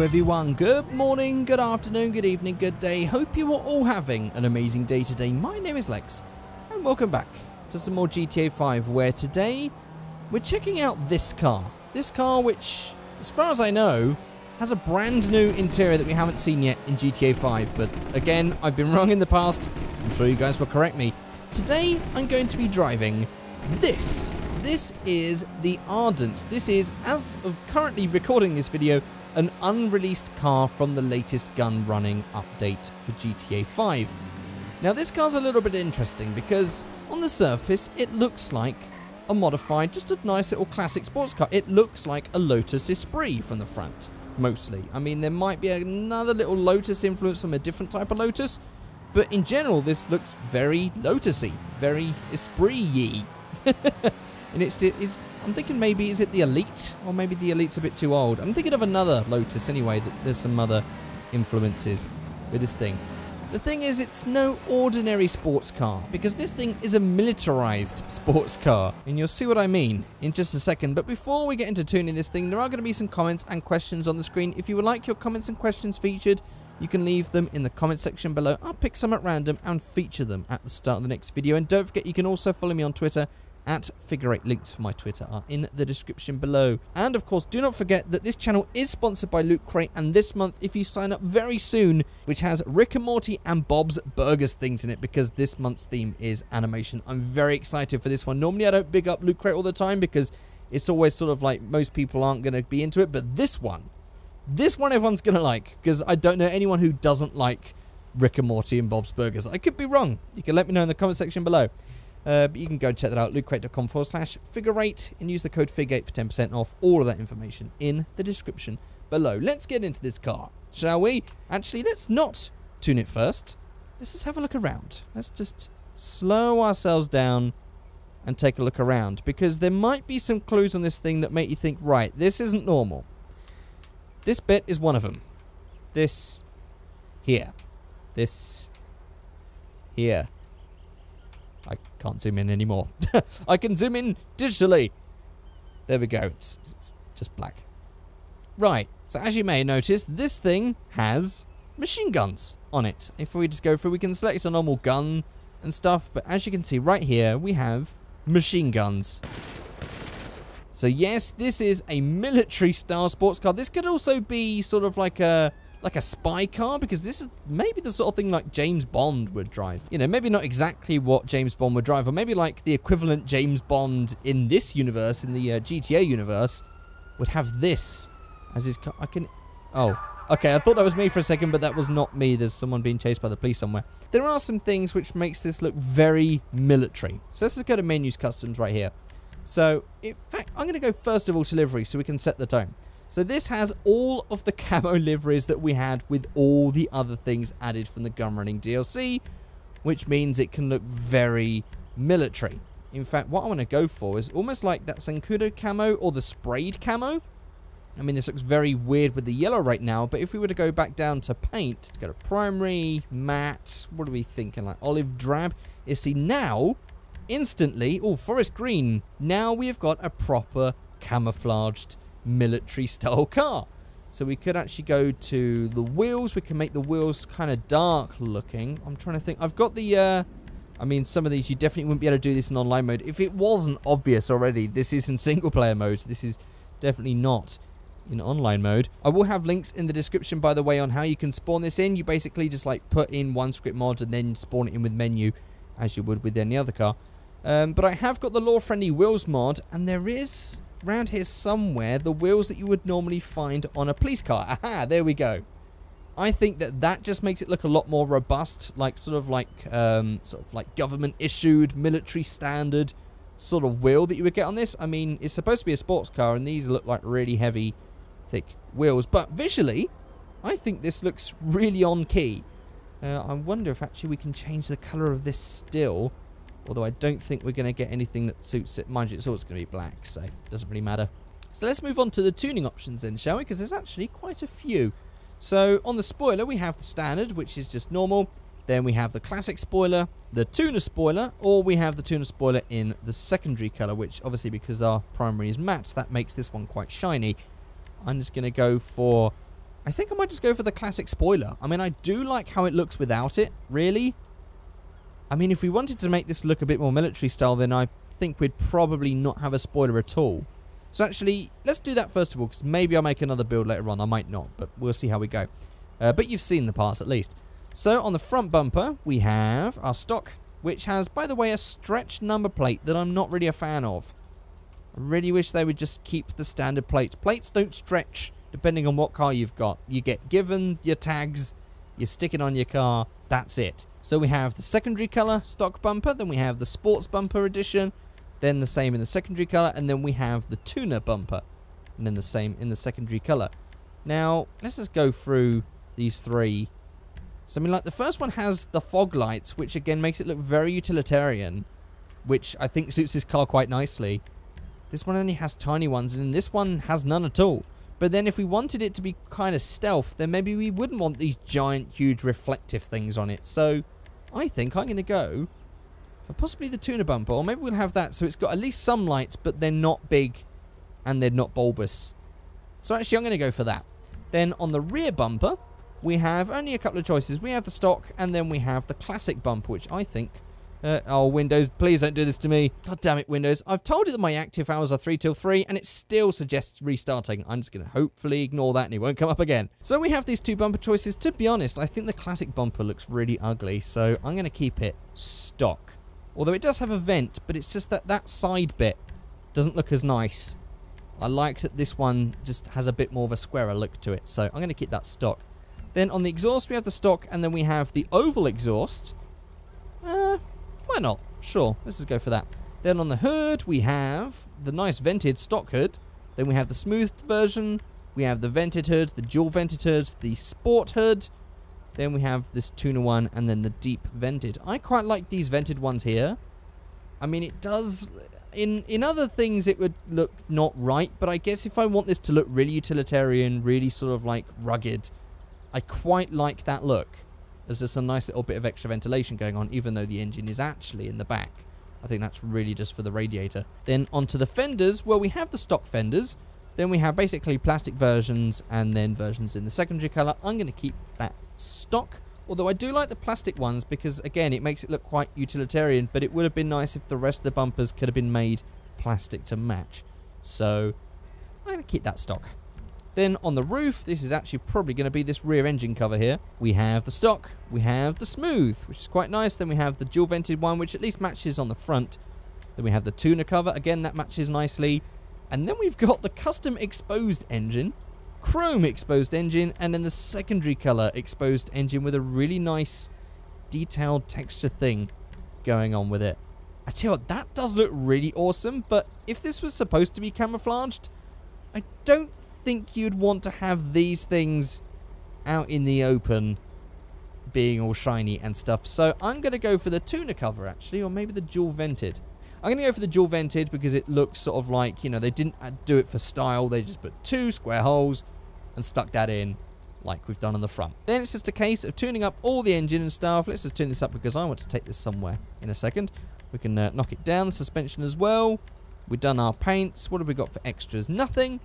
everyone, good morning, good afternoon, good evening, good day. Hope you are all having an amazing day today. My name is Lex and welcome back to some more GTA 5, where today we're checking out this car. This car which, as far as I know, has a brand new interior that we haven't seen yet in GTA 5. But again, I've been wrong in the past. I'm sure you guys will correct me. Today I'm going to be driving this. This is the Ardent. This is, as of currently recording this video, an unreleased car from the latest gun running update for GTA 5. Now this car's a little bit interesting because on the surface it looks like a modified, just a nice little classic sports car. It looks like a Lotus Esprit from the front, mostly. I mean, there might be another little Lotus influence from a different type of Lotus, but in general this looks very Lotusy, very Esprit-y. And I'm thinking maybe, is it the Elite? Or maybe the Elite's a bit too old. I'm thinking of another Lotus anyway, that there's some other influences with this thing. The thing is, it's no ordinary sports car, because this thing is a militarized sports car. And you'll see what I mean in just a second. But before we get into tuning this thing, there are going to be some comments and questions on the screen. If you would like your comments and questions featured, you can leave them in the comment section below. I'll pick some at random and feature them at the start of the next video. And don't forget, you can also follow me on Twitter at Figureight. Links for my Twitter are in the description below. And of course, do not forget that this channel is sponsored by Loot Crate, and this month, if you sign up very soon, which has Rick and Morty and Bob's Burgers things in it, because this month's theme is animation. I'm very excited for this one. Normally I don't big up Loot Crate all the time because it's always sort of like most people aren't going to be into it, but this one everyone's going to like, because I don't know anyone who doesn't like Rick and Morty and Bob's Burgers. I could be wrong. You can let me know in the comment section below. But you can go and check that out, lootcrate.com/Figureight, and use the code Figureight for 10% off. All of that information in the description below. Let's get into this car, shall we? Actually, let's not tune it first. Let's just have a look around. Let's just slow ourselves down and take a look around, because there might be some clues on this thing that make you think, right, this isn't normal. This bit is one of them. This here. This here. I can't zoom in anymore. I can zoom in digitally. There we go. It's just black. Right. So as you may notice, this thing has machine guns on it. If we just go through, we can select a normal gun and stuff. But as you can see right here, we have machine guns. So yes, this is a military style sports car. This could also be sort of like a spy car, because this is maybe the sort of thing like James Bond would drive. You know, maybe not exactly what James Bond would drive, or maybe like the equivalent James Bond in this universe, in the GTA universe, would have this as his car. Oh, okay, I thought that was me for a second, but that was not me. There's someone being chased by the police somewhere. There are some things which makes this look very military. So let's just go to menus, customs right here. So, in fact, I'm going to go first of all to livery so we can set the tone. So this has all of the camo liveries that we had with all the other things added from the gun running DLC, which means it can look very military. In fact, what I want to go for is almost like that Zancudo camo or the sprayed camo. I mean, this looks very weird with the yellow right now, but if we were to go back down to paint, let's go to primary, matte, what are we thinking, like olive drab? You see now, instantly, oh, forest green, now we have got a proper camouflaged military style car. So we could actually go to the wheels. We can make the wheels kind of dark looking. I'm trying to think. I've got the I mean, some of these you definitely wouldn't be able to do this in online mode. If it wasn't obvious already, this is in single player mode. This is definitely not in online mode. I will have links in the description, by the way, on how you can spawn this in. You basically just like put in one script mod and then spawn it in with menu, as you would with any other car. But I have got the law-friendly wheels mod, and there is around here somewhere the wheels that you would normally find on a police car. Aha, there we go. I think that just makes it look a lot more robust, like sort of like government issued, military standard sort of wheel that you would get on this. I mean, it's supposed to be a sports car, and these look like really heavy, thick wheels. But visually, I think this looks really on key. I wonder if actually we can change the color of this still. Although I don't think we're going to get anything that suits it. Mind you, it's always going to be black, so it doesn't really matter. So let's move on to the tuning options then, shall we? Because there's actually quite a few. So on the spoiler, we have the standard, which is just normal. Then we have the classic spoiler, the tuner spoiler, or we have the tuner spoiler in the secondary color, which obviously because our primary is matte, that makes this one quite shiny. I'm just going to go for I think I might just go for the classic spoiler. I mean, I do like how it looks without it, really. I mean, if we wanted to make this look a bit more military style, then I think we'd probably not have a spoiler at all. So actually, let's do that first of all, because maybe I'll make another build later on. I might not, but we'll see how we go. But you've seen the parts at least. So on the front bumper, we have our stock, which has, by the way, a stretched number plate that I'm not really a fan of. I really wish they would just keep the standard plates. Plates don't stretch depending on what car you've got. You get given your tags, you stick it on your car, that's it. So we have the secondary colour stock bumper, then we have the sports bumper edition, then the same in the secondary colour, and then we have the tuner bumper, and then the same in the secondary colour. Now, let's just go through these three. So, I mean, like, the first one has the fog lights, which again makes it look very utilitarian, which I think suits this car quite nicely. This one only has tiny ones, and this one has none at all. But then if we wanted it to be kind of stealth, then maybe we wouldn't want these giant, huge reflective things on it. So, I think I'm going to go for possibly the tuner bumper, or maybe we'll have that so it's got at least some lights, but they're not big and they're not bulbous. So actually I'm going to go for that. Then on the rear bumper, we have only a couple of choices. We have the stock, and then we have the classic bumper, which I think... oh, Windows, please don't do this to me. God damn it, Windows. I've told it that my active hours are 3 till 3, and it still suggests restarting. I'm just going to hopefully ignore that, and it won't come up again. So we have these two bumper choices. To be honest, I think the classic bumper looks really ugly, so I'm going to keep it stock. Although it does have a vent, but it's just that that side bit doesn't look as nice. I like that this one just has a bit more of a squarer look to it, so I'm going to keep that stock. Then on the exhaust, we have the stock, and then we have the oval exhaust. Why not? Sure, let's just go for that. Then on the hood, we have the nice vented stock hood. Then we have the smoothed version. We have the vented hood, the dual vented hood, the sport hood. Then we have this tuner one, and then the deep vented. I quite like these vented ones here. I mean, it does... In other things, it would look not right, but I guess if I want this to look really utilitarian, really sort of like rugged, I quite like that look. There's just a nice little bit of extra ventilation going on, even though the engine is actually in the back. I think that's really just for the radiator. Then onto the fenders, well, we have the stock fenders. Then we have basically plastic versions, and then versions in the secondary colour. I'm going to keep that stock. Although I do like the plastic ones because, again, it makes it look quite utilitarian, but it would have been nice if the rest of the bumpers could have been made plastic to match. So, I'm going to keep that stock. Then on the roof, this is actually probably going to be this rear engine cover here. We have the stock, we have the smooth, which is quite nice. Then we have the dual vented one, which at least matches on the front. Then we have the tuner cover, again, that matches nicely. And then we've got the custom exposed engine, chrome exposed engine, and then the secondary colour exposed engine with a really nice detailed texture thing going on with it. I tell you what, that does look really awesome, but if this was supposed to be camouflaged, I don't think you'd want to have these things out in the open being all shiny and stuff. So I'm going to go for the tuner cover actually, or maybe the dual vented. I'm going to go for the dual vented because it looks sort of like, you know, they didn't do it for style. They just put 2 square holes and stuck that in like we've done on the front. Then it's just a case of tuning up all the engine and stuff. Let's just tune this up because I want to take this somewhere in a second. We can knock it down, the suspension as well. We've done our paints. What have we got for extras? Nothing.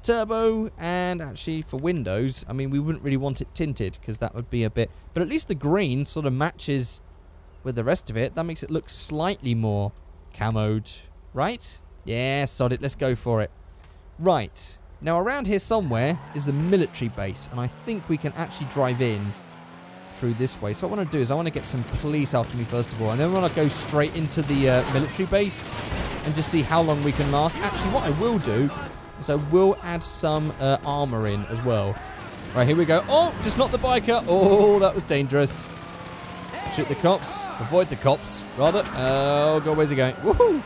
Turbo, and actually for windows, I mean, we wouldn't really want it tinted because that would be a bit... But at least the green sort of matches with the rest of it. That makes it look slightly more camoed, right? Yeah, sod it. Let's go for it. Right. Now, around here somewhere is the military base, and I think we can actually drive in through this way. So what I want to do is I want to get some police after me first of all, and then I want to go straight into the military base and just see how long we can last. Actually, what I will do is I will add some armor in as well. Right, here we go. Oh, just not the biker. Oh, that was dangerous. Shoot the cops. Avoid the cops, rather. Oh, God, where's he going? Woohoo!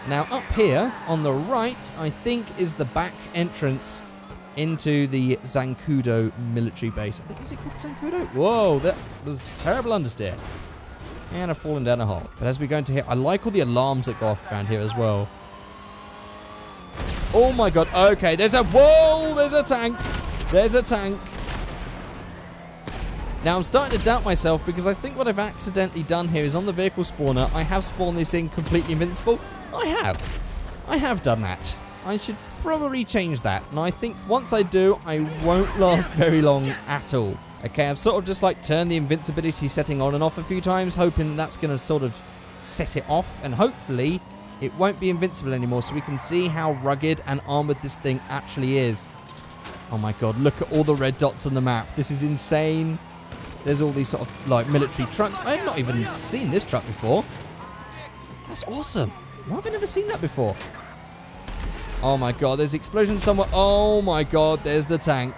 Now, up here on the right, I think, is the back entrance into the Zancudo military base. I think, is it called Zancudo? Whoa, that was terrible understeer. And I've fallen down a hole. But as we go into here, I like all the alarms that go off around here as well. Oh my God, okay, there's a tank. There's a tank. Now I'm starting to doubt myself because I think what I've accidentally done here is on the vehicle spawner, I have spawned this in completely invincible. I have done that. I should probably change that. And I think once I do, I won't last very long at all. Okay, I've sort of just like turned the invincibility setting on and off a few times, hoping that's going to sort of set it off. And hopefully it won't be invincible anymore, so we can see how rugged and armored this thing actually is. Oh my god, look at all the red dots on the map. This is insane. There's all these sort of like military trucks. I have not even seen this truck before. That's awesome. Why have I never seen that before? Oh my god, there's explosions somewhere. Oh my god, there's the tank.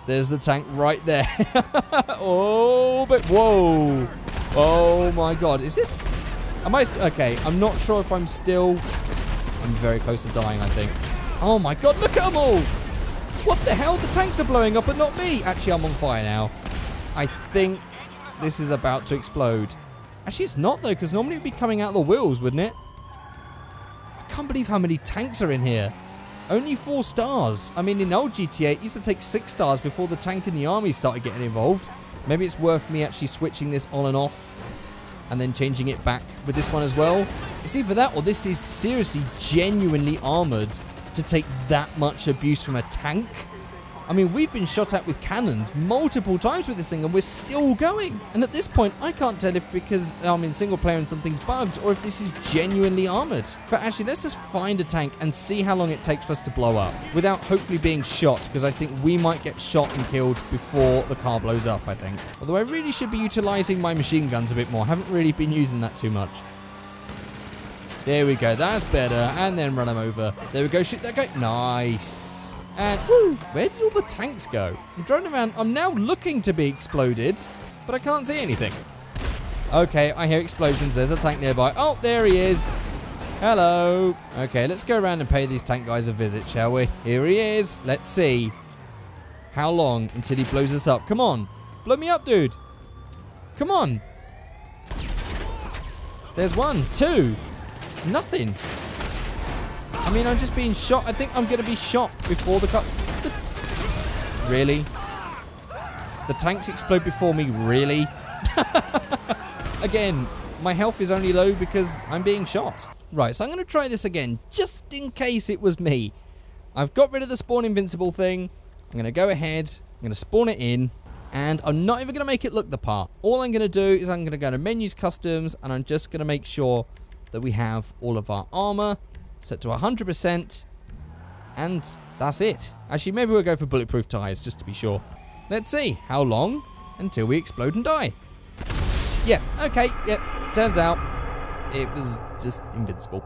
There's the tank right there. Oh, but whoa. Oh my god, is this... Am I... Okay, I'm not sure if I'm still... I'm very close to dying, I think. Oh my god, look at them all. What the hell? The tanks are blowing up and not me. Actually, I'm on fire now. I think this is about to explode. Actually, it's not, though, because normally it would be coming out of the wheels, wouldn't it? I can't believe how many tanks are in here. Only 4 stars. I mean, in old GTA, it used to take 6 stars before the tank and the army started getting involved. Maybe it's worth me actually switching this on and off and then changing it back with this one as well. It's either that or this is seriously genuinely armoured to take that much abuse from a tank. I mean, we've been shot at with cannons multiple times with this thing and we're still going. And at this point, I can't tell if because I'm in single player and something's bugged or if this is genuinely armoured. But actually, let's just find a tank and see how long it takes for us to blow up without hopefully being shot, because I think we might get shot and killed before the car blows up, I think. Although I really should be utilising my machine guns a bit more. I haven't really been using that too much. There we go, that's better. And then run them over. There we go, shoot that guy. Nice. And, woo, where did all the tanks go? I'm driving around. I'm now looking to be exploded, but I can't see anything. Okay, I hear explosions. There's a tank nearby. Oh, there he is. Hello. Okay, let's go around and pay these tank guys a visit, shall we? Here he is. Let's see. How long until he blows us up? Come on. Blow me up, dude. Come on. There's 1, 2. Nothing. I mean, I'm just being shot. I think I'm going to be shot before the car... Really? The tanks explode before me? Really? Again, my health is only low because I'm being shot. Right, so I'm going to try this again, just in case it was me. I've got rid of the spawn invincible thing. I'm going to go ahead. I'm going to spawn it in. And I'm not even going to make it look the part. All I'm going to do is I'm going to go to menus, customs, and I'm just going to make sure that we have all of our armor set to 100%, and that's it. Actually, maybe we'll go for bulletproof tires just to be sure. Let's see how long until we explode and die. Yeah, okay, yep. Turns out it was just invincible.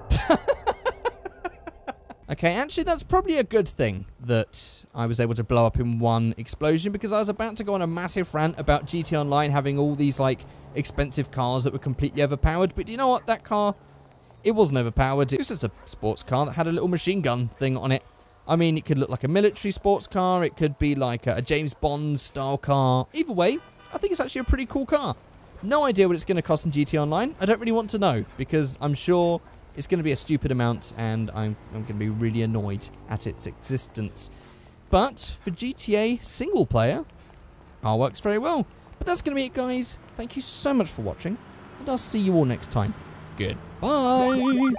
Okay, actually, that's probably a good thing that I was able to blow up in one explosion, because I was about to go on a massive rant about GT Online having all these like expensive cars that were completely overpowered. But do you know what? That car, it wasn't overpowered. It was just a sports car that had a little machine gun thing on it. I mean, it could look like a military sports car. It could be like a James Bond style car. Either way, I think it's actually a pretty cool car. No idea what it's going to cost in GT Online. I don't really want to know, because I'm sure it's going to be a stupid amount and I'm going to be really annoyed at its existence. But for GTA single player, car works very well. But that's going to be it, guys. Thank you so much for watching, and I'll see you all next time. Goodbye.